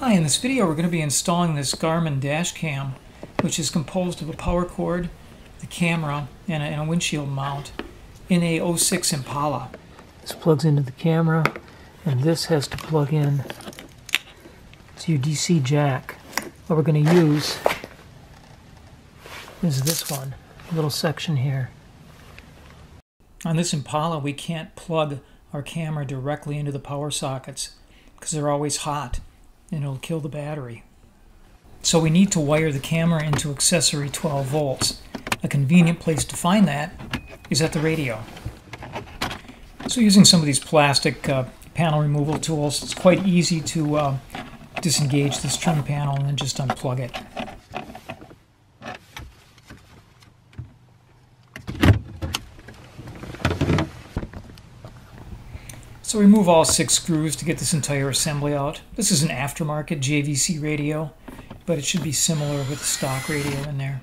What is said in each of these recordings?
Hi, in this video we're going to be installing this Garmin dash cam, which is composed of a power cord, the camera, and a windshield mount in a 06 Impala. This plugs into the camera, and this has to plug in to your DC jack. What we're going to use is this one, a little section here. On this Impala we can't plug our camera directly into the power sockets because they're always hot and it'll kill the battery. So we need to wire the camera into accessory 12 volts. A convenient place to find that is at the radio. So using some of these plastic panel removal tools, it's quite easy to disengage this trim panel and then just unplug it. So remove all 6 screws to get this entire assembly out. This is an aftermarket JVC radio, but it should be similar with the stock radio in there.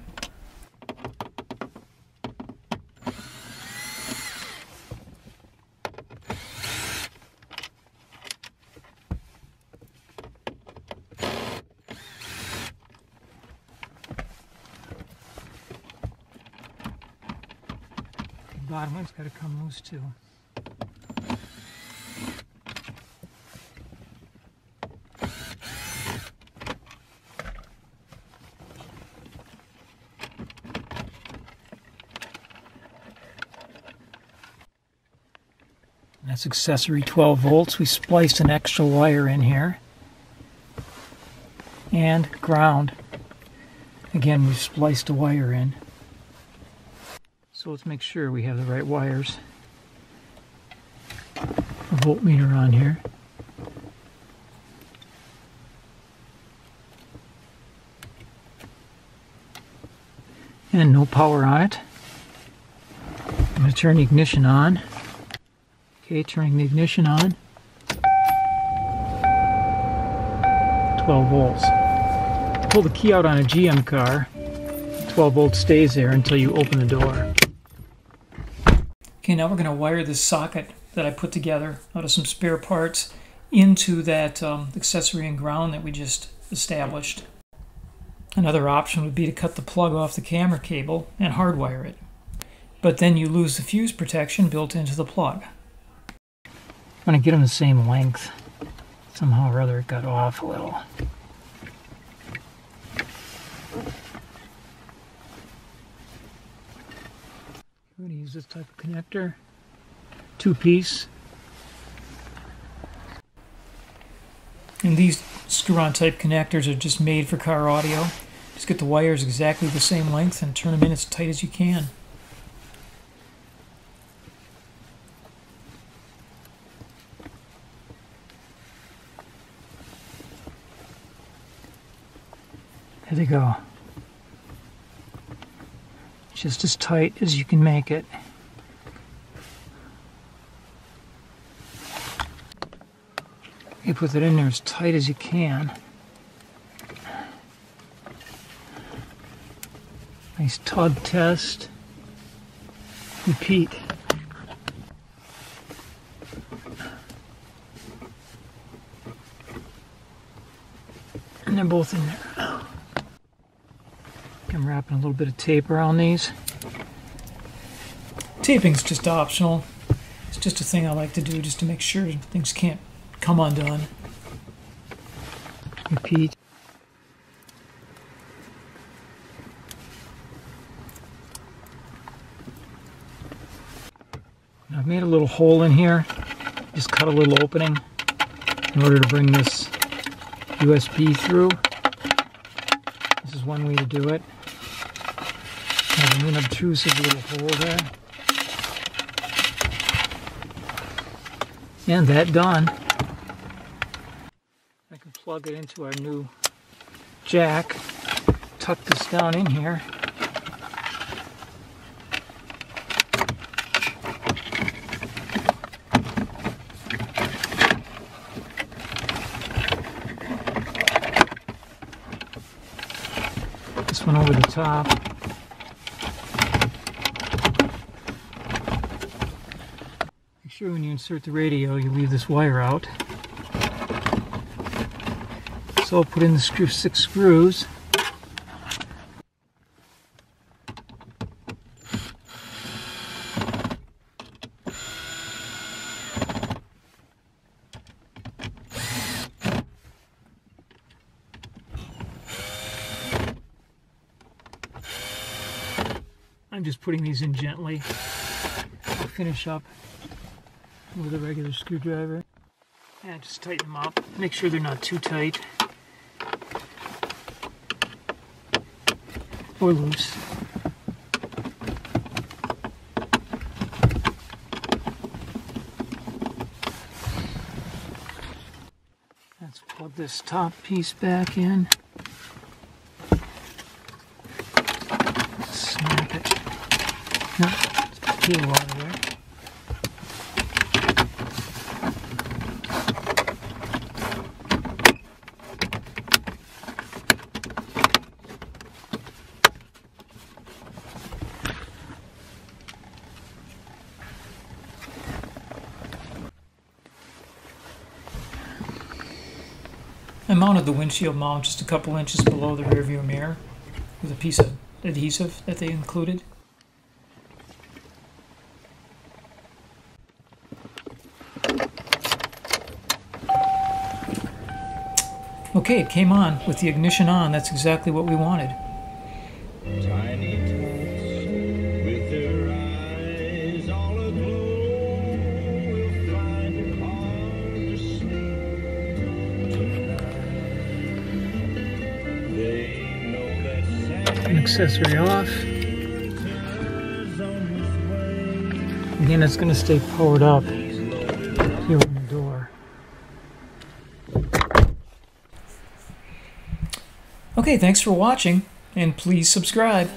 The bottom one's got to come loose too. That's accessory 12 volts. We spliced an extra wire in here. And ground. Again, we spliced a wire in. So let's make sure we have the right wires. A voltmeter on here. And no power on it. I'm going to turn the ignition on. Okay, turning the ignition on. 12 volts. Pull the key out on a GM car. 12 volts stays there until you open the door. Okay, now we're going to wire this socket that I put together out of some spare parts into that accessory and ground that we just established. Another option would be to cut the plug off the camera cable and hardwire it. But then you lose the fuse protection built into the plug. I'm going to get them the same length. Somehow or other it got off a little. I'm going to use this type of connector. 2-piece. And these screw-on type connectors are just made for car audio. Just get the wires exactly the same length and turn them in as tight as you can. There they go. Just as tight as you can make it. You put it in there as tight as you can. Nice tug test. Repeat. And they're both in there. I'm wrapping a little bit of tape around these. Taping's just optional. It's just a thing I like to do just to make sure things can't come undone. Repeat. Now I've made a little hole in here. Just cut a little opening in order to bring this USB through. This is one way to do it. Have an unobtrusive little hole there. And that done. I can plug it into our new jack. Tuck this down in here. This one over the top. sure when you insert the radio you leave this wire out. So So I'll put in the 6 screws. I'm just putting these in gently. I'll finish up with a regular screwdriver. And just tighten them up. Make sure they're not too tight or loose. Let's plug this top piece back in. Snap it. No, let's peel out of there. I mounted the windshield mount just a couple inches below the rearview mirror with a piece of adhesive that they included. Okay, it came on with the ignition on. That's exactly what we wanted. Tiny tots with their eyes all aglow will find it hard to sleep tonight. They know that Santa Accessory off. is on his way. Again, it's going to stay powered up here on the door. Okay, thanks for watching, and please subscribe.